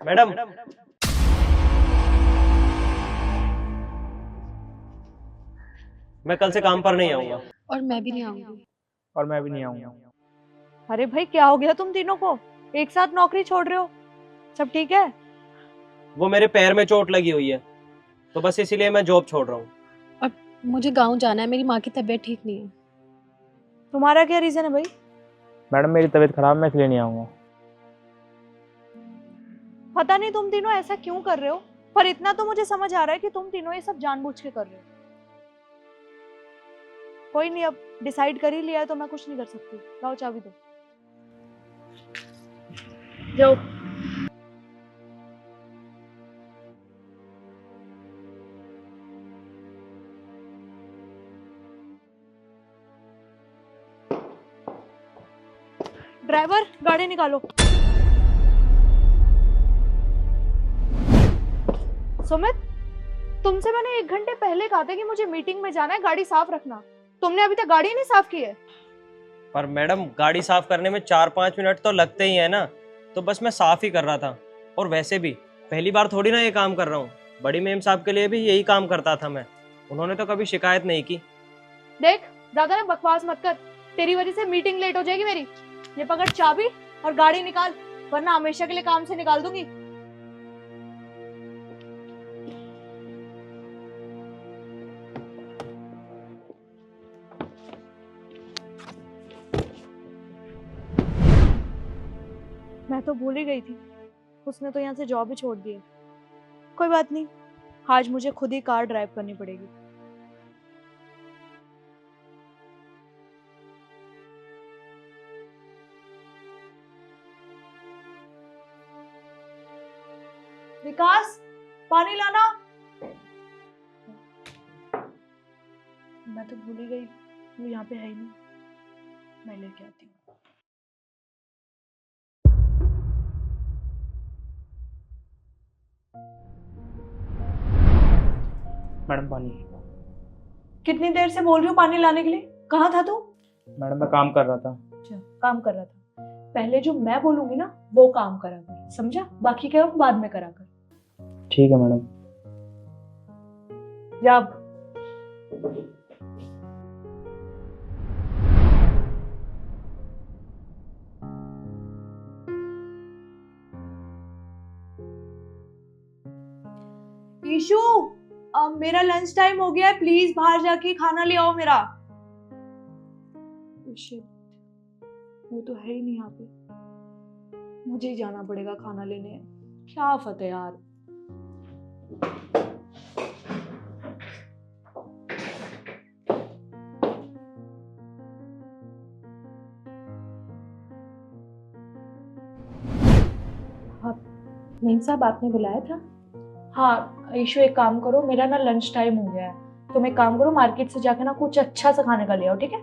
Madam, मैं कल से काम पर नहीं आऊंगा। और मैं भी नहीं आऊंगी। और मैं भी नहीं आऊंगा। अरे भाई क्या हो गया तुम तीनों को? एक साथ नौकरी छोड़ रहे हो? सब ठीक है? वो मेरे पैर में चोट लगी हुई है, तो बस इसीलिए मैं जॉब छोड़ रहा हूँ। और मुझे गांव जाना है, मेरी माँ की तबीयत ठीक नहीं है। तुम्हारा क्या रीजन है भाई? मैडम मेरी तबीयत खराब है, मैं इसलिए नहीं आऊंगा। पता नहीं तुम तीनों ऐसा क्यों कर रहे हो, पर इतना तो मुझे समझ आ रहा है कि तुम तीनों ये सब जानबूझ के कर रहे हो। कोई नहीं, अब डिसाइड कर ही लिया है तो मैं कुछ नहीं कर सकती। लाओ चाबी दो। जाओ। ड्राइवर गाड़ी निकालो। सुमित, तुमसे मैंने 1 घंटे पहले कहा था कि मुझे मीटिंग में जाना है, गाड़ी साफ रखना। तुमने अभी तक गाड़ी नहीं साफ की है। पर मैडम, गाड़ी साफ करने में 4-5 मिनट तो लगते ही है ना, तो बस मैं साफ ही कर रहा था। और वैसे भी पहली बार थोड़ी ना ये काम कर रहा हूँ, बड़ी मेम साहब के लिए भी यही काम करता था मैं। उन्होंने तो कभी शिकायत नहीं की। देख, ज्यादा ना बकवास मत कर, तेरी वजह से मीटिंग लेट हो जाएगी मेरी। ये पकड़ चाबी और गाड़ी निकाल, वरना हमेशा के लिए काम से निकाल दूंगी। मैं तो भूल ही गई थी, उसने तो यहाँ से जॉब ही छोड़ दी है। कोई बात नहीं, आज मुझे खुद ही कार ड्राइव करनी पड़ेगी। विकास, पानी लाना। मैं तो भूल ही गई, वो यहाँ पे है ही नहीं। मैं लेके आती हूँ। मैडम पानी। कितनी देर से बोल रही हूँ पानी लाने के लिए? कहाँ था तू? मैडम मैं काम कर रहा था। अच्छा, काम कर रहा था। पहले जो मैं बोलूंगी ना वो काम करा कर, समझा? बाकी का बाद में करा कर। ठीक है मैडम। जा अब। ईशु, अब मेरा लंच टाइम हो गया है, प्लीज बाहर जाके खाना ले आओ मेरा। शिट, वो तो है ही नहीं यहाँ पे। मुझे ही जाना पड़ेगा खाना लेने। क्या आफत है यार। मेम साहब, आपने बुलाया था? हाँ ईशु, एक काम करो, मेरा ना लंच टाइम हो गया है। तुम एक काम करो, मार्केट से जाके ना कुछ अच्छा सा खाने का ले आओ, ठीक है?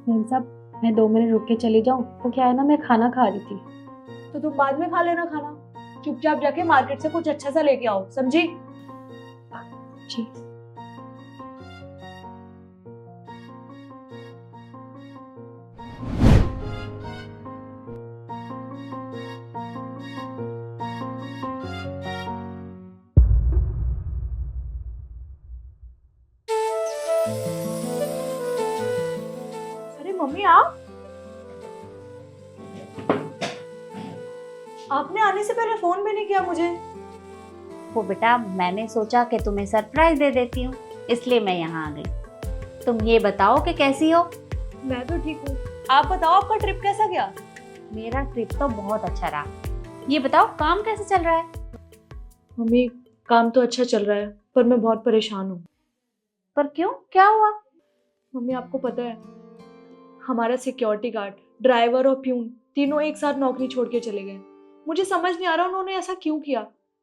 मेम साहब, मैं 2 मिनट रुक के चली जाऊँ? वो क्या है ना, मैं खाना खा रही थी। तो तुम बाद में खा लेना खाना। चुपचाप जाके मार्केट से कुछ अच्छा सा लेके आओ, समझी? जी। अरे मम्मी, आपने आने से पहले फोन भी नहीं किया मुझे। वो बेटा, मैंने सोचा कि तुम्हें सरप्राइज दे देती हूँ, इसलिए मैं यहाँ आ गई। तुम ये बताओ कि कैसी हो? मैं तो ठीक हूँ, आप बताओ आपका ट्रिप कैसा गया? मेरा ट्रिप तो बहुत अच्छा रहा। ये बताओ काम कैसे चल रहा है? मम्मी, काम तो अच्छा चल रहा है, पर मैं बहुत परेशान हूँ। पर क्यों, क्या हुआ? मम्मी, आपको पता है, हमारा सिक्योरिटी गार्ड, ड्राइवर और प्यून तीनों एक साथ नौकरी छोड़ के चले गए। मुझे समझ नहीं आ रहा उन्होंने ऐसा क्यों किया,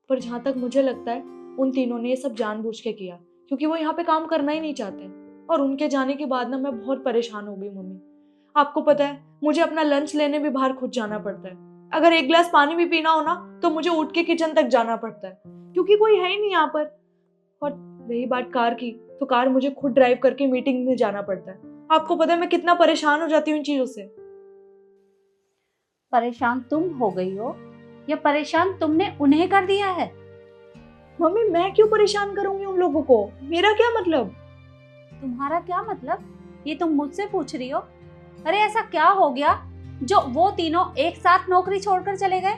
पर जहां तक मुझे लगता है उन तीनों ने ये सब जानबूझ के किया, क्योंकि वो यहाँ पे काम करना ही नहीं चाहते। और उनके जाने के बाद ना मैं बहुत परेशान हो गई मम्मी। आपको पता है, मुझे अपना लंच लेने भी बाहर खुद जाना पड़ता है। अगर एक गिलास पानी भी पीना हो ना तो मुझे उठ के किचन तक जाना पड़ता है, क्योंकि कोई है ही नहीं यहाँ पर। और रही बात कार की, तो कार मुझे खुद ड्राइव करके मीटिंग में जाना पड़ता है। आपको पता है मैं कितना परेशान हो जाती हूँ इन चीजों से। परेशान तुम हो गई हो, या परेशान तुमने उन्हें कर दिया है? मम्मी मैं क्यों परेशान करूंगी उन लोगों को, मेरा क्या मतलब? तुम्हारा क्या मतलब? ये तुम मुझसे पूछ रही हो? अरे ऐसा क्या हो गया जो वो तीनों एक साथ नौकरी छोड़कर चले गए?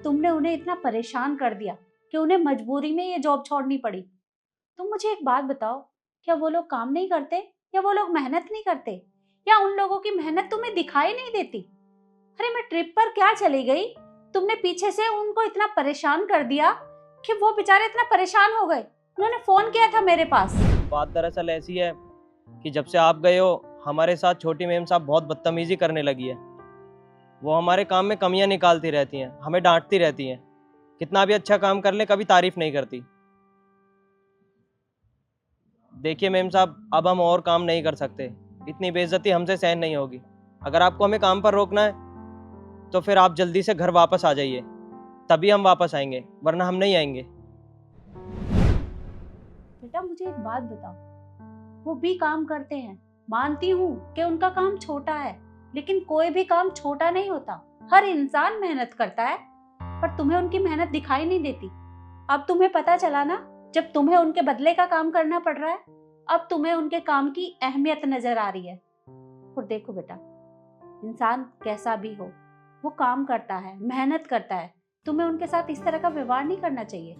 तुमने उन्हें इतना परेशान कर दिया कि उन्हें मजबूरी में ये जॉब छोड़नी पड़ी। तुम मुझे एक बात बताओ, क्या वो लोग काम नहीं करते या वो लोग मेहनत नहीं करते या उन लोगों की मेहनत तुम्हें दिखाई नहीं देती? अरे मैं ट्रिप पर क्या चली गई, तुमने पीछे से उनको इतना परेशान कर दिया कि वो बेचारे इतना परेशान हो गए। उन्होंने फोन किया था मेरे पास। बात दरअसल ऐसी है कि जब से आप गए हो हमारे साथ छोटी मेम साहब बहुत बदतमीजी करने लगी है। वो हमारे काम में कमियां निकालती रहती हैं, हमें डांटती रहती हैं। कितना भी अच्छा काम कर ले कभी तारीफ नहीं करती। देखिए मेम साहब, अब हम और काम नहीं कर सकते, इतनी बेइज्जती हमसे सहन नहीं होगी। अगर आपको हमें काम पर रोकना है तो फिर आप जल्दी से घर वापस आ जाइए, तभी हम वापस आएंगे, वरना हम नहीं आएंगे। बेटा मुझे एक बात बताओ, वो भी काम करते हैं, मानती हूँ कि उनका काम छोटा है, लेकिन कोई भी काम छोटा नहीं होता। हर इंसान मेहनत करता है, पर तुम्हें उनकी मेहनत दिखाई नहीं देती। अब तुम्हें पता चला ना, जब तुम्हें उनके बदले का काम करना पड़ रहा है, अब तुम्हें उनके काम की अहमियत नजर आ रही है। और देखो बेटा, इंसान कैसा भी हो, वो काम करता है, मेहनत करता है। तुम्हें उनके साथ इस तरह का व्यवहार नहीं करना चाहिए।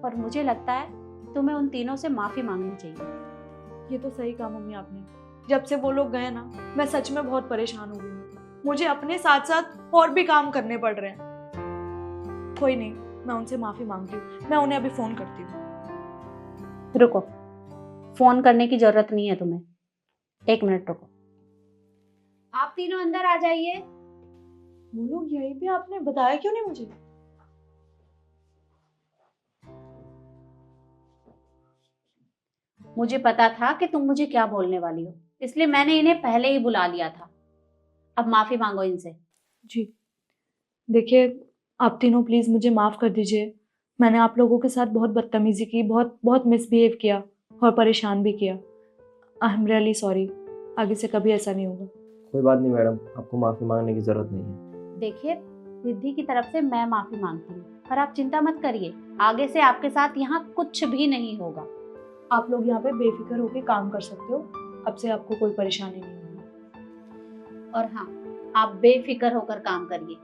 और मुझे लगता है तुम्हें उन तीनों से माफी मांगनी चाहिए। ये तो सही कहा मम्मी आपने। जब से वो लोग गए ना, मैं सच में बहुत परेशान हो गई हूँ। मुझे अपने साथ साथ और भी काम करने पड़ रहे हैं। कोई नहीं, मैं उनसे माफी मांगती हूँ। मैं उन्हें अभी फोन करती हूँ। रुको, फोन करने की जरूरत नहीं है तुम्हें। 1 मिनट रुको। आप तीनों अंदर आ जाइए। वो लोग यहीं पे, आपने बताया क्यों नहीं मुझे? मुझे पता था कि तुम मुझे क्या बोलने वाली हो, इसलिए मैंने इन्हें पहले ही बुला लिया था। अब माफी मांगो इनसे। जी देखिए, आप तीनों प्लीज मुझे माफ कर दीजिए। मैंने आप लोगों के साथ बहुत बदतमीजी की, बहुत बहुत मिसबिहेव किया और परेशान भी किया। I am really sorry. आगे से कभी ऐसा नहीं होगा। कोई बात नहीं मैडम, आपको माफ़ी मांगने की ज़रूरत नहीं है। देखिए, रिद्धि की तरफ से मैं माफी मांगती हूँ, पर आप चिंता मत करिए, आगे से आपके साथ यहाँ कुछ भी नहीं होगा। आप लोग यहाँ पे बेफिक्र होकर काम कर सकते हो। अब से आपको कोई परेशानी नहीं होगी। और हाँ, आप बेफिक्र होकर काम करिए।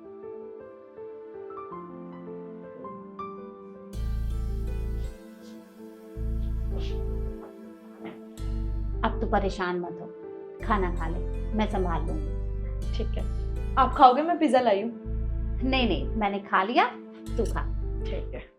अब तो परेशान मत हो, खाना खा ले, मैं संभाल लूंगी। ठीक है, आप खाओगे? मैं पिज्जा लाई हूँ। नहीं नहीं, मैंने खा लिया, तू खा। ठीक है।